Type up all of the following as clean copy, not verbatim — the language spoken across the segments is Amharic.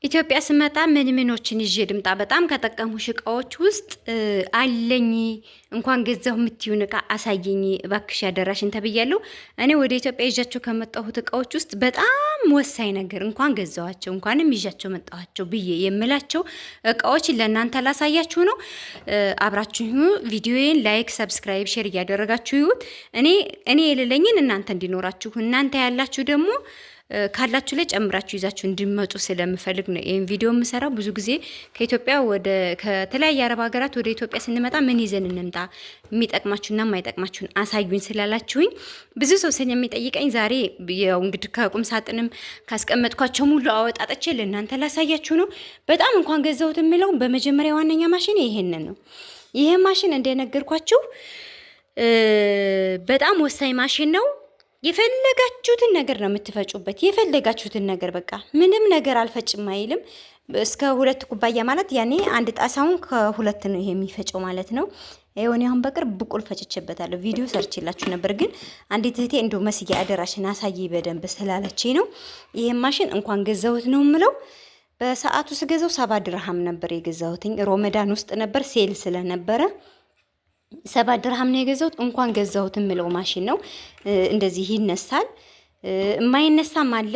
ኢትዮጵያ ስመጣ ምን ምኖችን ይዤ ልምጣ? በጣም ከጠቀሙሽ እቃዎች ውስጥ አለኝ። እንኳን ገዛሁ የምትዩን እቃ አሳየኝ እባክሽ ያደራሽን ተብያለሁ። እኔ ወደ ኢትዮጵያ ይዣቸው ከመጣሁት እቃዎች ውስጥ በጣም ወሳኝ ነገር እንኳን ገዛኋቸው እንኳንም ይዣቸው መጣኋቸው ብዬ የምላቸው እቃዎችን ለእናንተ ላሳያችሁ ነው። አብራችሁ ቪዲዮዬን ላይክ፣ ሰብስክራይብ፣ ሼር እያደረጋችሁ ይሁት። እኔ የሌለኝን እናንተ እንዲኖራችሁ እናንተ ያላችሁ ደግሞ ካላችሁ ላይ ጨምራችሁ ይዛችሁ እንዲመጡ ስለምፈልግ ነው ይሄን ቪዲዮ የምሰራው። ብዙ ጊዜ ከኢትዮጵያ ከተለያየ አረብ ሀገራት ወደ ኢትዮጵያ ስንመጣ ምን ይዘን እንምጣ፣ የሚጠቅማችሁና የማይጠቅማችሁን አሳዩኝ ስላላችሁኝ ብዙ ሰው ስለሚጠይቀኝ ዛሬ ያው እንግዲህ ከቁም ሳጥንም ካስቀመጥኳቸው ሙሉ አወጣጥቼ ለእናንተ ላሳያችሁ ነው። በጣም እንኳን ገዛሁት የምለው በመጀመሪያ ዋነኛ ማሽን ይሄንን ነው። ይሄ ማሽን እንደነገርኳችሁ በጣም ወሳኝ ማሽን ነው። የፈለጋችሁትን ነገር ነው የምትፈጩበት። የፈለጋችሁትን ነገር በቃ ምንም ነገር አልፈጭም አይልም። እስከ 2 ኩባያ ማለት ያኔ አንድ ጣሳውን ከ2 ነው ይሄ የሚፈጨው ማለት ነው። ይሄውን አሁን በቅርብ ብቁል ፈጭቼበታለሁ። ቪዲዮ ሰርችላችሁ ነበር፣ ግን አንዲት እህቴ እንደው መስያ አደራሽን አሳይ በደንብ ስላለችኝ ነው። ይሄ ማሽን እንኳን ገዛሁት ነው የምለው። በሰዓቱ ስገዛው 7 ድርሃም ነበር የገዛሁትኝ። ሮመዳን ውስጥ ነበር ሴል ስለነበረ 7 ድርሃም ነው የገዛሁት። እንኳን ገዛሁት የምለው ማሽን ነው። እንደዚህ ይነሳል። የማይነሳም አለ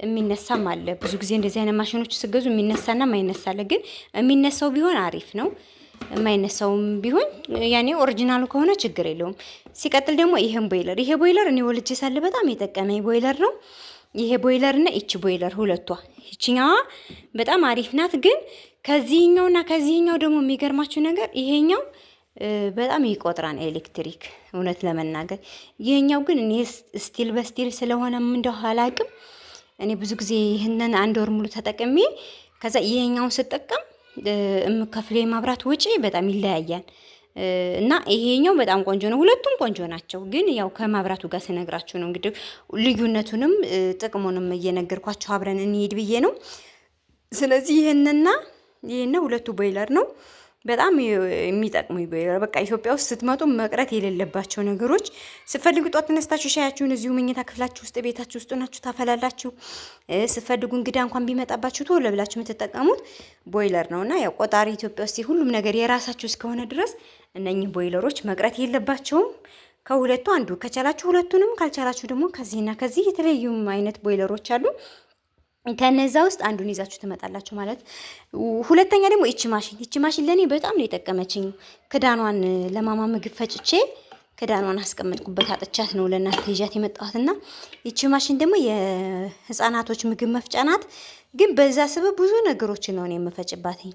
የሚነሳም አለ። ብዙ ጊዜ እንደዚህ አይነት ማሽኖች ስገዙ የሚነሳና የማይነሳ አለ። ግን የሚነሳው ቢሆን አሪፍ ነው። የማይነሳውም ቢሆን ያኔ ኦሪጂናሉ ከሆነ ችግር የለውም። ሲቀጥል ደግሞ ይሄን ቦይለር ይሄ ቦይለር እኔ ወልጄ ሳለ በጣም የጠቀመኝ ቦይለር ነው። ይሄ ቦይለር እና እቺ ቦይለር ሁለቷ፣ ይቺኛዋ በጣም አሪፍ ናት። ግን ከዚህኛውና ከዚህኛው ደግሞ የሚገርማችሁ ነገር ይሄኛው በጣም ይቆጥራን ኤሌክትሪክ። እውነት ለመናገር ይሄኛው ግን እኔ ስቲል በስቲል ስለሆነ እንደው አላቅም። እኔ ብዙ ጊዜ ይሄንን 1 ወር ሙሉ ተጠቅሜ ከዛ ይሄኛውን ስጠቀም የምከፍለው የማብራት ወጪ በጣም ይለያያል። እና ይሄኛው በጣም ቆንጆ ነው። ሁለቱም ቆንጆ ናቸው። ግን ያው ከማብራቱ ጋር ስነግራችሁ ነው እንግዲህ ልዩነቱንም ጥቅሙንም እየነገርኳችሁ አብረን እንሄድ ብዬ ነው። ስለዚህ ይሄን ሁለቱ ቦይለር ነው በጣም የሚጠቅሙ ቦይለር። በቃ ኢትዮጵያ ውስጥ ስትመጡ መቅረት የሌለባቸው ነገሮች፣ ስትፈልጉ ጧት ተነስታችሁ ሻያችሁን እዚሁ መኝታ ክፍላችሁ ውስጥ ቤታችሁ ውስጥ ናችሁ ታፈላላችሁ። ስትፈልጉ እንግዳ እንኳን ቢመጣባችሁ ቶሎ ብላችሁ የምትጠቀሙት ቦይለር ነውና ያው ቆጣሪ ኢትዮጵያ ውስጥ ሁሉም ነገር የራሳችሁ እስከሆነ ድረስ እነኚህ ቦይለሮች መቅረት የለባቸውም። ከሁለቱ አንዱ ከቻላችሁ ሁለቱንም፣ ካልቻላችሁ ደግሞ ከዚህና ከዚህ የተለያዩ አይነት ቦይለሮች አሉ። ከነዛ ውስጥ አንዱን ይዛችሁ ትመጣላችሁ ማለት። ሁለተኛ ደግሞ ይቺ ማሽን ለኔ በጣም ነው የጠቀመችኝ። ክዳኗን ለማማ ምግብ ፈጭቼ ክዳኗን አስቀመጥኩበት አጥቻት ነው ለእናንተ ይዣት የመጣሁትና ይቺ ማሽን ደግሞ የህፃናቶች ምግብ መፍጫ ናት። ግን በዛ ሰበብ ብዙ ነገሮችን ነው የምፈጭባትኝ።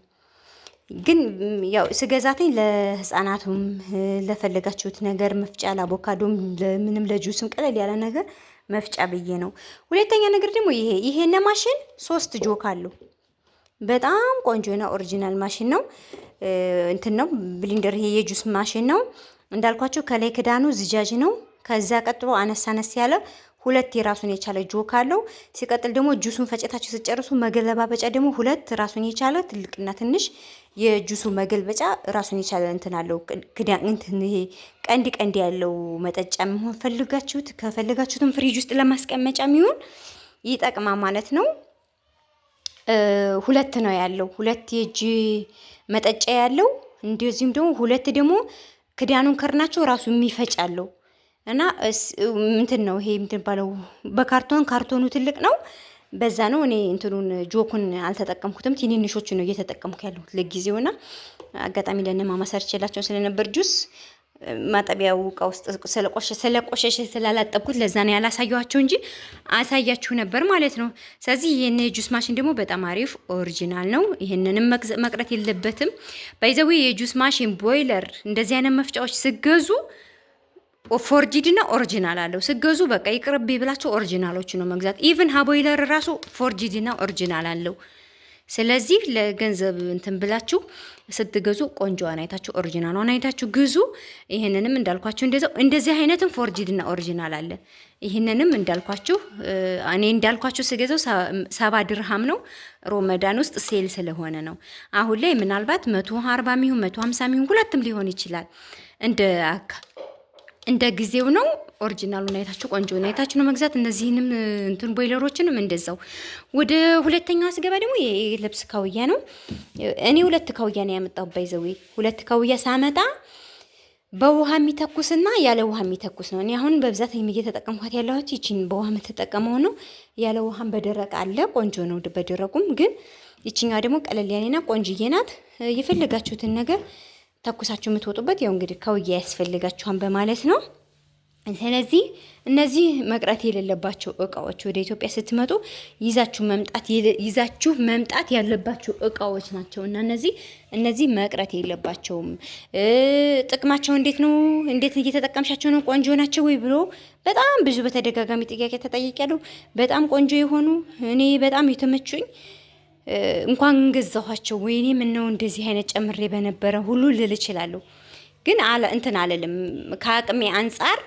ግን ያው ስገዛትኝ ለህፃናቱም ለፈለጋችሁት ነገር መፍጫ፣ ለአቮካዶም፣ ለምንም ለጁስም ቀለል ያለ ነገር መፍጫ ብዬ ነው። ሁለተኛ ነገር ደግሞ ይሄን ማሽን 3 ጆክ አለው። በጣም ቆንጆ ነው። ኦሪጂናል ማሽን ነው። እንትን ነው ብሊንደር። ይሄ የጁስ ማሽን ነው እንዳልኳችሁ። ከላይ ክዳኑ ዝጃጅ ነው። ከዛ ቀጥሎ አነስ ያለ 2 የራሱን የቻለ ጆክ አለው። ሲቀጥል ደግሞ ጁሱን ፈጨታችሁ ስጨርሱ መገለባበጫ ደግሞ 2 ራሱን የቻለ ትልቅና ትንሽ የጁሱ መገልበጫ ራሱን የቻለ እንትን አለው። ክዳን እንትን ይሄ ቀንዲ ያለው መጠጫ መሆን ፈልጋችሁት ከፈልጋችሁትም ፍሪጅ ውስጥ ለማስቀመጫ የሚሆን ይጠቅማ ማለት ነው። 2 ነው ያለው። 2 የእጅ መጠጫ ያለው፣ እንደዚሁም ደግሞ 2 ደግሞ ክዳኑን ከርናቸው ራሱ የሚፈጫለው እና እንትን ነው ይሄ እንትን ባለው ካርቶኑ ትልቅ ነው። በዛ ነው እኔ እንትኑን ጆኩን አልተጠቀምኩትም። ትንንሾቹን ነው እየተጠቀምኩ ያለሁት ለጊዜውና አጋጣሚ ለነማማ ሰርቼላቸው ስለነበር ጁስ ማጠቢያው እቃ ውስጥ ስለቆሸሸ ስላላጠብኩት ለዛ ነው ያላሳየኋቸው እንጂ አሳያችሁ ነበር ማለት ነው። ስለዚህ ይሄን የጁስ ማሽን ደግሞ በጣም አሪፍ ኦሪጂናል ነው። ይሄንንም መቅረት የለበትም። ባይዘው የጁስ ማሽን ቦይለር እንደዚህ አይነት መፍጫዎች ስገዙ ፎርጂድ እና ኦሪጂናል አለው። ስገዙ በቃ ይቅርብ ብላችሁ ኦሪጂናሎች ነው መግዛት። ኢቭን ቦይለር ራሱ ፎርጂድ እና ኦሪጂናል አለው። ስለዚህ ለገንዘብ እንትን ብላችሁ ስትገዙ ቆንጆዋን አይታችሁ ኦሪጂናሏን አይታችሁ ግዙ። ይሄንንም እንዳልኳችሁ እንደዚህ አይነትም ፎርጂድ እና ኦሪጂናል አለ። ይሄንንም እንዳልኳችሁ እኔ እንዳልኳችሁ ስገዛው 7 ድርሃም ነው። ሮመዳን ውስጥ ሴል ስለሆነ ነው። አሁን ላይ ምናልባት 140 ሚሆን 150 ሚሆን ሁለቱም ሊሆን ይችላል እንደ ጊዜው ነው። ኦሪጂናሉን አይታችሁ ቆንጆውን አይታችሁ ነው መግዛት። እነዚህንም እንትን ቦይለሮችንም እንደዛው። ወደ ሁለተኛው ስገባ ደግሞ የልብስ ካውያ ነው። እኔ 2 ካውያ ነው ያመጣው። ባይዘዌ 2 ካውያ ሳመጣ በውሃ የሚተኩስና ያለ ውሃ የሚተኩስ ነው። እኔ አሁን በብዛት እየተጠቀምኳት ያለሁት ይቺን በውሃ የምትጠቀመው ነው። ያለ ውሃም በደረቅ አለ፣ ቆንጆ ነው በደረቁም። ግን ይቺኛዋ ደግሞ ቀለል ያለና ቆንጅዬ ናት። የፈለጋችሁትን ነገር ተኩሳችሁ የምትወጡበት ያው እንግዲህ ካውያ ያስፈልጋችኋል በማለት ነው። ስለዚህ እነዚህ መቅረት የሌለባቸው እቃዎች ወደ ኢትዮጵያ ስትመጡ ይዛችሁ መምጣት ያለባቸው እቃዎች ናቸው እና እነዚህ መቅረት የለባቸውም። ጥቅማቸው እንዴት ነው? እንዴት እየተጠቀምሻቸው ነው? ቆንጆ ናቸው ወይ ብሎ በጣም ብዙ በተደጋጋሚ ጥያቄ ተጠይቄያለሁ። በጣም ቆንጆ የሆኑ እኔ በጣም የተመቹኝ እንኳን ገዛኋቸው ወይኔ ምን ነው እንደዚህ አይነት ጨምሬ በነበረ ሁሉ ልል እችላለሁ። ግን እንትን አለልም ከአቅሜ አንጻር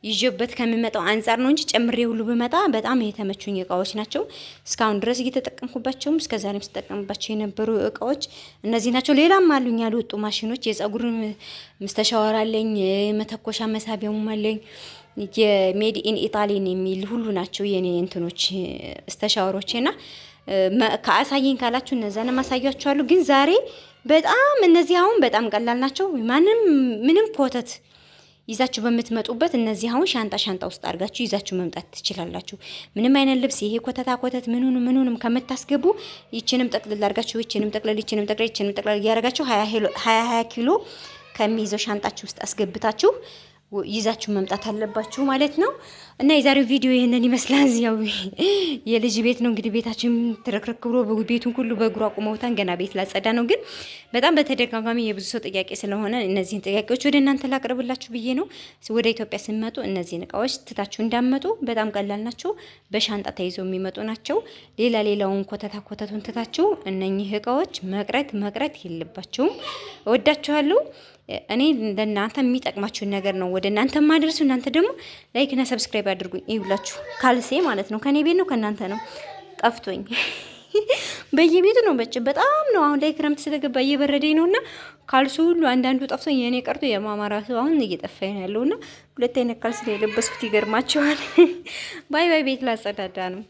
ይዤበት ከሚመጣው አንጻር ነው እንጂ ጨምሬ ሁሉ በመጣ በጣም የተመቹኝ እቃዎች ናቸው። እስካሁን ድረስ እየተጠቀምኩባቸውም እስከዛሬም ስጠቀምባቸው የነበሩ እቃዎች እነዚህ ናቸው። ሌላም አሉኝ ያልወጡ ማሽኖች፣ የጸጉር መስተሻወር አለኝ፣ መተኮሻ መሳቢያውም አለኝ። የሜድ ኢን ኢጣሊን የሚል ሁሉ ናቸው የኔ እንትኖች ስተሻወሮቼና ከአሳየኝ ካላችሁ እነዛን ማሳያችኋለሁ። ግን ዛሬ በጣም እነዚህ አሁን በጣም ቀላል ናቸው። ምንም ኮተት ይዛችሁ በምትመጡበት እነዚህ አሁን ሻንጣ ውስጥ አድርጋችሁ ይዛችሁ መምጣት ትችላላችሁ። ምንም አይነት ልብስ ይሄ ኮተት ምኑንም ከምታስገቡ ይችንም ጠቅልል አድርጋችሁ ይችንም ጠቅልል እያደረጋችሁ 20 ኪሎ ከሚይዘው ሻንጣችሁ ውስጥ አስገብታችሁ ይዛችሁ መምጣት አለባችሁ ማለት ነው። እና የዛሬው ቪዲዮ ይሄንን ይመስላል። ያው የልጅ ቤት ነው እንግዲህ ቤታችን ተረክረክ ብሎ ቤቱን ሁሉ በእግሩ አቁመውታን ገና ቤት ላጸዳ ነው። ግን በጣም በተደጋጋሚ የብዙ ሰው ጥያቄ ስለሆነ እነዚህን ጥያቄዎች ወደ እናንተ ላቅርብላችሁ ብዬ ነው። ወደ ኢትዮጵያ ስትመጡ እነዚህን እቃዎች ትታችሁ እንዳመጡ በጣም ቀላል ናቸው። በሻንጣ ተይዘው የሚመጡ ናቸው። ሌላውን ኮተቱን ትታችሁ እነኚህ እቃዎች መቅረት የለባቸውም። እወዳችኋለሁ። እኔ ለእናንተ የሚጠቅማችሁን ነገር ነው ወደ እናንተ ማድረሱ። እናንተ ደግሞ ላይክ እና ሰብስክራይብ አድርጉኝ። ይውላችሁ ካልሴ ማለት ነው ከኔ ቤት ነው ከእናንተ ነው። ጠፍቶኝ በየቤቱ ነው በጣም ነው። አሁን ላይ ክረምት ስለገባ እየበረደኝ ነውና ካልሱ ሁሉ አንዳንዱ ጠፍቶኝ የኔ ቀርቶ የማማራ ሰው አሁን እየጠፋኝ ነው ያለውና 2 አይነት ካልሲ የለበስኩት ይገርማችኋል። ባይ ቤት ላጸዳዳ ነው።